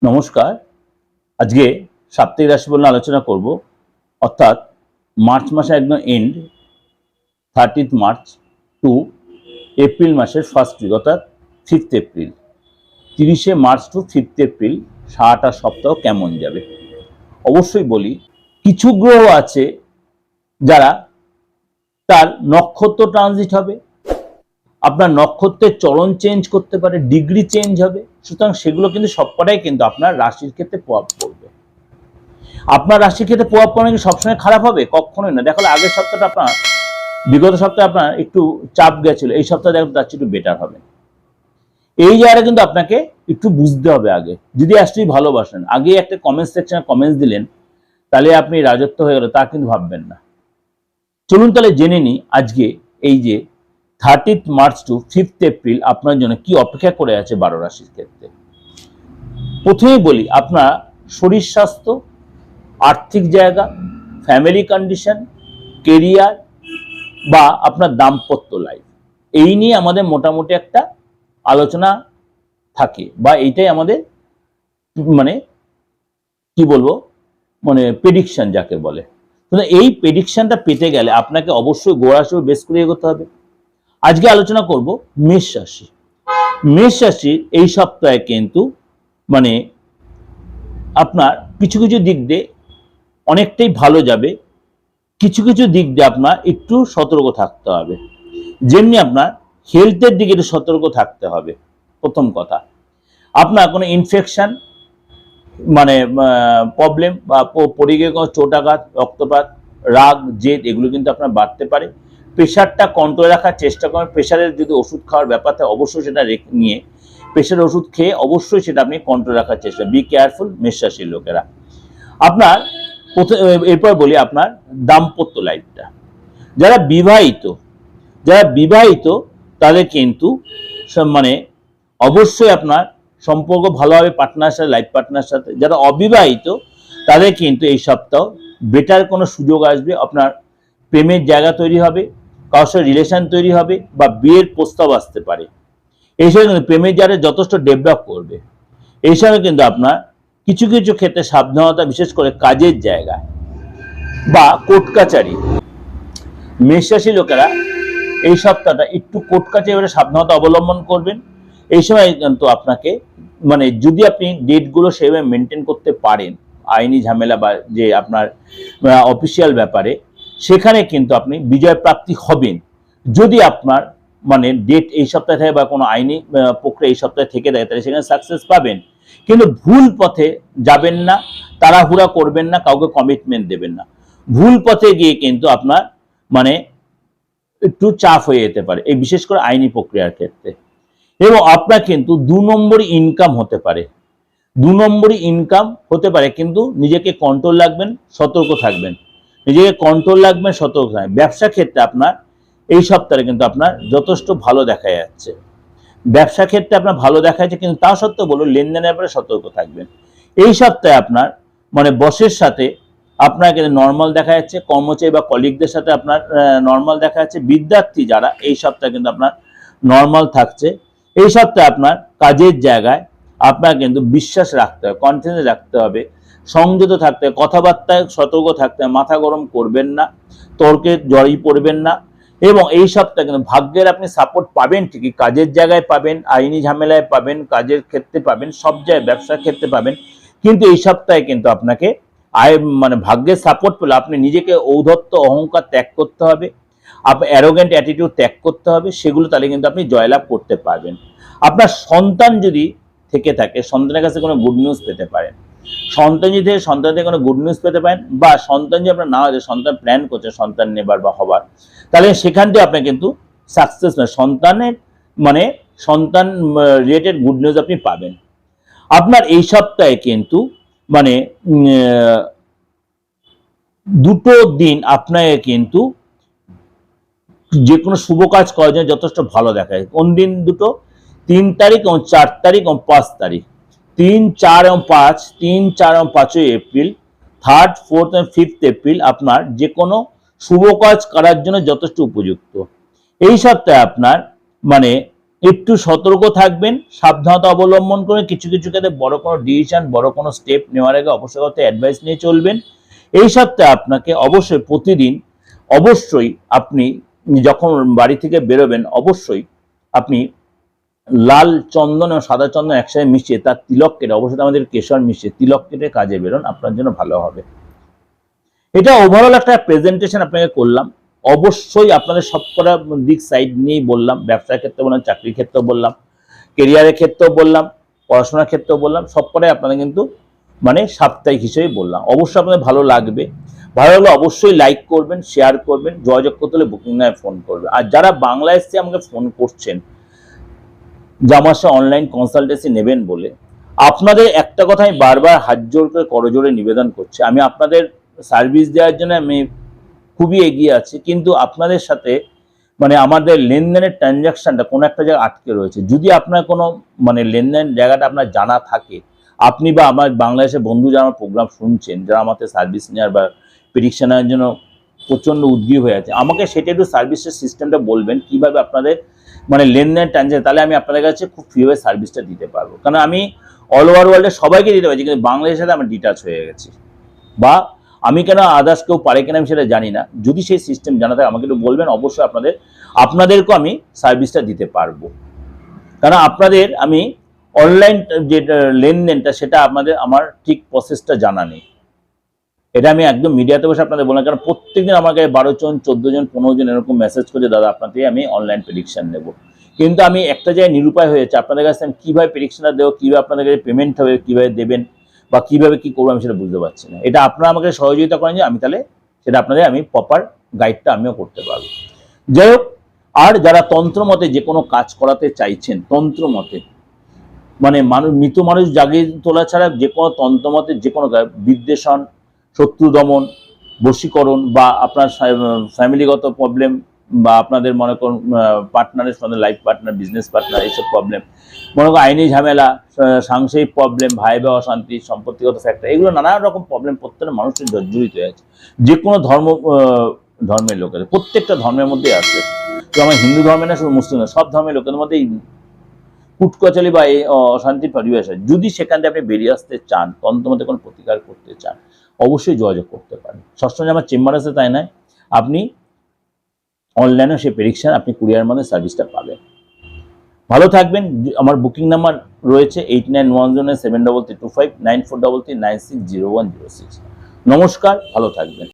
নমস্কার। আজকে সাপ্তাহিক রাশিফল নিয়ে আলোচনা করব, অর্থাৎ মার্চ মাসে একদম এন্ড 30 মার্চ টু এপ্রিল মাসের ফার্স্ট উইক অর্থাৎ 5th এপ্রিল, 30শে মার্চ টু 5th এপ্রিল সারাটা সপ্তাহ কেমন যাবে। অবশ্যই বলি, কিছু গ্রহ আছে যারা তার নক্ষত্র ট্রানজিট হবে, আপনার নক্ষত্রের চরণ চেঞ্জ করতে পারে, ডিগ্রি চেঞ্জ হবে। সুতরাং সেগুলো কিন্তু সবকটাই কিন্তু আপনার রাশির ক্ষেত্রে প্রভাব পড়বে। আপনার রাশির ক্ষেত্রে প্রভাব পড়ে কি সবসময় খারাপ হবে? কখনোই না। দেখো, আগের সপ্তাহটা আপনার, বিগত সপ্তাহে আপনার একটু চাপ গেছিল, এই সপ্তাহে দেখো তার চেয়ে একটু বেটার হবে। এই জায়গাটা কিন্তু আপনাকে একটু বুঝতে হবে আগে। যদি অ্যাকচুয়ালি ভালোবাসেন, আগে একটা কমেন্ট সেকশনে কমেন্টস দিলেন তাহলে আপনি রাজত্ব হয়ে গেল, তা কিন্তু ভাববেন না। চলুন তাহলে জেনে নিই আজকে এই যে 30th March to 5th April আপনার জন্য কি অপেক্ষা করে আছে 12 রাশির ক্ষেত্রে। প্রথমেই বলি, আপনার শরীর স্বাস্থ্য, আর্থিক জায়গা, ফ্যামিলি কন্ডিশন, কেরিয়ার বা আপনার দাম্পত্য লাইফ, এই নিয়ে আমাদের মোটামুটি একটা আলোচনা থাকে, বা এইটাই আমাদের মানে কি বলবো, মানে প্রেডিকশন যাকে বলে। তো এই প্রেডিকশনটা পেতে গেলে আপনাকে অবশ্যই গোড়াশো বেস করে এগোতে হবে। আজকে আলোচনা করব মেষ রাশি। মেষ রাশির এই সপ্তাহে কিন্তু মানে আপনার কিছু কিছু দিক দিয়ে অনেকটাই ভালো যাবে, কিছু কিছু দিক দিয়ে আপনার একটু সতর্ক থাকতে হবে। যেমনি আপনার হেলথের দিকে একটু সতর্ক থাকতে হবে। প্রথম কথা, আপনার কোনো ইনফেকশন মানে প্রবলেম বা পড়ে গিয়ে কোনো চোটাঘাত, রক্তপাত, রাগ, জেদ এগুলো কিন্তু আপনার বাড়তে পারে। প্রেশারটা কন্ট্রোল রাখার চেষ্টা করেন। প্রেশারের যদি ওষুধ খাওয়ার ব্যাপার থাকে অবশ্যই সেটা নিয়ে প্রেশারের ওষুধ খেয়ে অবশ্যই সেটা আপনি কন্ট্রোল রাখার চেষ্টা। বি কেয়ারফুল মেষ রাশির লোকেরা। আপনার এরপর বলি আপনার দাম্পত্য লাইফটা। যারা বিবাহিত তাদের কিন্তু মানে অবশ্যই আপনার সম্পর্ক ভালো হবে পার্টনার সাথে, লাইফ পার্টনার সাথে। যারা অবিবাহিত তাদের কিন্তু এই সপ্তাহ বেটার কোনো সুযোগ আসবে, আপনার প্রেমের জায়গা তৈরি হবে, কারোর সাথে রিলেশন তৈরি হবে বা বিয়ের প্রস্তাব আসতে পারে। এই সময় কিন্তু প্রেমের জায়গাটা যথেষ্ট ডেভেলপ করবে। এই সময় কিন্তু আপনার কিছু কিছু ক্ষেত্রে সাবধানতা, বিশেষ করে কাজের জায়গায় বা কোর্ট কাচারি, মেষ রাশির লোকেরা এই সপ্তাহটা একটু কোর্ট কাচারি সাবধানতা অবলম্বন করবেন। এই সময় কিন্তু আপনাকে মানে যদি আপনি ডেটগুলো সেভাবে মেনটেন করতে পারেন, আইনি ঝামেলা বা যে আপনার অফিসিয়াল ব্যাপারে, সেখানে কিন্তু আপনি বিজয় প্রাপ্তি হবেন। যদি আপনার মানে ডেট এই সপ্তাহে থাকে বা কোনো আইনি প্রক্রিয়া এই সপ্তাহে থেকে দেয়, তাহলে সেখানে সাকসেস পাবেন। কিন্তু ভুল পথে যাবেন না, তাড়াহুড়া করবেন না, কাউকে কমিটমেন্ট দেবেন না। ভুল পথে গিয়ে কিন্তু আপনার মানে একটু চাপ হয়ে যেতে পারে, এই বিশেষ করে আইনি প্রক্রিয়ার ক্ষেত্রে। এবং আপনার কিন্তু 2 নম্বরই ইনকাম হতে পারে, কিন্তু নিজেকে কন্ট্রোল রাখবেন, সতর্ক থাকবেন। নিজেকে কন্ট্রোল রাখবেন, সতর্ক থাকবেন। ব্যবসা ক্ষেত্রে আপনার এই সপ্তাহে কিন্তু আপনার যথেষ্ট ভালো দেখা যাচ্ছে। ব্যবসা ক্ষেত্রে আপনার ভালো দেখা যাচ্ছে, কিন্তু তা সত্ত্বেও বলুন লেনদেনের ব্যাপারে সতর্ক থাকবেন। এই সপ্তাহে আপনার মানে বসের সাথে আপনার কিন্তু নর্মাল দেখা যাচ্ছে, কর্মচারী বা কলিগদের সাথে আপনার নর্মাল দেখা যাচ্ছে। বিদ্যার্থী যারা এই সপ্তাহে কিন্তু আপনার নর্মাল থাকছে। এই সপ্তাহে আপনার কাজের জায়গায় আপনার কিন্তু বিশ্বাস রাখতে হবে, কনফিডেন্স রাখতে হবে, সংযত থাকতে হবে, কথাবার্তায় সতর্ক থাকতে হবে, মাথা গরম করবেন না, তর্কে জড়িয়ে পড়বেন না। এবং এই সপ্তাহে কিন্তু ভাগ্যের আপনি সাপোর্ট পাবেন ঠিকই, কাজের জায়গায় পাবেন, আইনি ঝামেলায় পাবেন, কাজের ক্ষেত্রে পাবেন, সব জায়গায় ব্যবসার ক্ষেত্রে পাবেন। কিন্তু এই সপ্তাহে কিন্তু আপনাকে মানে ভাগ্যের সাপোর্ট পেলে আপনি নিজেকে ঔদ্ধত্য, অহংকার ত্যাগ করতে হবে, আপনার অ্যারোগেন্ট অ্যাটিটিউড ত্যাগ করতে হবে। সেগুলো তাহলে কিন্তু আপনি জয়লাভ করতে পারবেন। আপনার সন্তান যদি থেকে থাকে, সন্তানের কাছে কোনো গুড নিউজ পেতে পারেন। সন্তান থেকে কোনো গুড নিউজ পেতে পারেন, বা সন্তান যদি আপনার না হয়, সন্তান প্ল্যান করছে সন্তান নেবার বা হবার, তাহলে সেখান থেকে আপনি কিন্তু সাকসেস সন্তানের মানে সন্তান রিলেটেড গুড নিউজ আপনি পাবেন। আপনার এই সপ্তাহে কিন্তু মানে দুটো দিন আপনাকে কিন্তু যে কোনো শুভ কাজ করার জন্য যথেষ্ট ভালো দেখায়। কোন দিন দুটো? 3 তারিখ এবং 4 তারিখ এবং 5 তারিখ। 3, 4 এবং 5ই এপ্রিল, 3rd, 4th এবং 5th এপ্রিল আপনার যে কোনো শুভ কাজ করার জন্য যথেষ্ট উপযুক্ত। এই সপ্তাহে আপনার মানে একটু সতর্ক থাকবেন, সাবধানতা অবলম্বন করে কিছু কিছু ক্ষেত্রে বড় কোনো ডিসিশন, বড় কোনো স্টেপ নেওয়ার আগে অবশ্যই অ্যাডভাইস নিয়ে চলবেন। এই সপ্তাহে আপনাকে অবশ্যই প্রতিদিন অবশ্যই আপনি যখন বাড়ি থেকে বেরোবেন অবশ্যই আপনি লাল চন্দন এবং সাদা চন্দন একসাথে মিশিয়ে তার তিলক কেটে, অবশ্যই আমাদের কেশর মিশিয়ে তিলক কেটে কাজে বেরোন, আপনার জন্য ভালো হবে। এটা ওভারঅল একটা প্রেজেন্টেশন আপনাকে করলাম। অবশ্যই আপনাদের সবকটা দিক সাইড নিয়েই বললাম, ব্যবসার ক্ষেত্রে বললাম, চাকরির ক্ষেত্রেও বললাম, কেরিয়ারের ক্ষেত্রেও বললাম, পড়াশোনার ক্ষেত্রেও বললাম, সবকটাই আপনাদের কিন্তু মানে সাপ্তাহিক হিসেবে বললাম। অবশ্যই আপনাদের ভালো লাগবে। ভালো লাগলে অবশ্যই লাইক করবেন, শেয়ার করবেন, যোগাযোগ করতে হলে বুকিং নামে ফোন করবেন। আর যারা বাংলাদেশে আমাকে ফোন করছেন যে আমার সাথে অনলাইন কনসালটেন্সি নেবেন বলে, আপনাদের একটা কথা আমি বারবার হাত জোর করে করজোড়ে নিবেদন করছি, আমি আপনাদের সার্ভিস দেওয়ার জন্য আমি খুবই এগিয়ে আছি, কিন্তু আপনাদের সাথে মানে আমাদের লেনদেনের ট্রানজাকশনটা কোনো একটা জায়গায় আটকে রয়েছে। যদি আপনার কোনো মানে লেনদেন জায়গাটা আপনার জানা থাকে, আপনি বা আমার বাংলাদেশের বন্ধু যারা আমার প্রোগ্রাম শুনছেন, যারা আমাদের সার্ভিস নেওয়ার বা প্রেডিকশন নেওয়ার জন্য প্রচণ্ড উদ্গ্রীব হয়ে আছে, আমাকে সেটা একটু সার্ভিসের সিস্টেমটা বলবেন কীভাবে আপনাদের মানে লেনদেন ট্রানজাকশন, তাহলে আমি আপনাদের কাছে খুব ফ্রিভাবে সার্ভিসটা দিতে পারবো। কারণ আমি অল ওভার ওয়ার্ল্ডে সবাইকে দিতে পারছি, কিন্তু বাংলাদেশের সাথে আমি ডিটাচ হয়ে গেছি, বা আমি কেন আদার্স কেউ পারে কিনা আমি সেটা জানি না। যদি সেই সিস্টেম জানা থাকে আমাকে একটু বলবেন, অবশ্যই আপনাদেরকেও আমি সার্ভিসটা দিতে পারবো। কারণ আপনাদের আমি অনলাইন যে লেনদেনটা সেটা আমার ঠিক প্রসেসটা জানা নেই। এটা আমি একদম মিডিয়াতে বসে আপনাদের বললাম, কারণ প্রত্যেকদিন আমাকে 12 জন 14 জন 15 জন এরকম মেসেজ করে, দাদা আপনার থেকে আমি অনলাইন প্রেডিকশন নেব। কিন্তু আমি একটা জায়গায় নিরুপায় হয়েছে, আপনাদের কাছে আমি কীভাবে প্রেডিকশনটা দেবো, কীভাবে আপনাদের কাছে পেমেন্ট হবে, কীভাবে দেবেন বা কীভাবে কী করবো আমি সেটা বুঝতে পারছি না। এটা আপনারা আমাকে সহযোগিতা করেন যে আমি তাহলে সেটা আপনাদের আমি প্রপার গাইডটা আমিও করতে পারবো। যাই হোক, আর যারা তন্ত্রমতে যে কোনো কাজ করাতে চাইছেন, তন্ত্রমতে মানে মৃত মানুষ জাগিয়ে তোলা ছাড়া যে কোনো তন্ত্রমতে যে কোনো বিদ্বেষণ, শত্রু দমন, বশীকরণ, বা আপনার ফ্যামিলিগত প্রবলেম, বা আপনাদের মনে করুন পার্টনারের সঙ্গে লাইফ পার্টনার, বিজনেস পার্টনার, এইসব প্রবলেম, মনে করুন আইনি ঝামেলা, সাংসারিক প্রবলেম, ভাই ভাই অশান্তি, সম্পত্তিগত ফ্যাক্টর, এগুলো নানা রকম প্রবলেম প্রত্যেকটা মানুষের জর্জরিত হয়ে আছে। যে কোনো ধর্মের লোকেদের, প্রত্যেকটা ধর্মের মধ্যেই আছে। তো আমার হিন্দু ধর্মে না, শুধু মুসলিম না, সব ধর্মের লোকেদের মধ্যেই কুটকচালি বা এই অশান্তির পরিবেশ হয়। যদি সেখান থেকে আপনি বেরিয়ে আসতে চান, তন্ত্রমতে কোনো প্রতিকার করতে চান, অবশ্যই যোগাযোগ করতে পারেন। সবসময় আমার চেম্বার আছে তাই নয়, আপনি অনলাইনেও সেই প্রেডিকশন আপনি কুরিয়ার মধ্যে সার্ভিসটা পাবেন। ভালো থাকবেন। আমার বুকিং নাম্বার রয়েছে 8910733325 9433960106। নমস্কার, ভালো থাকবেন।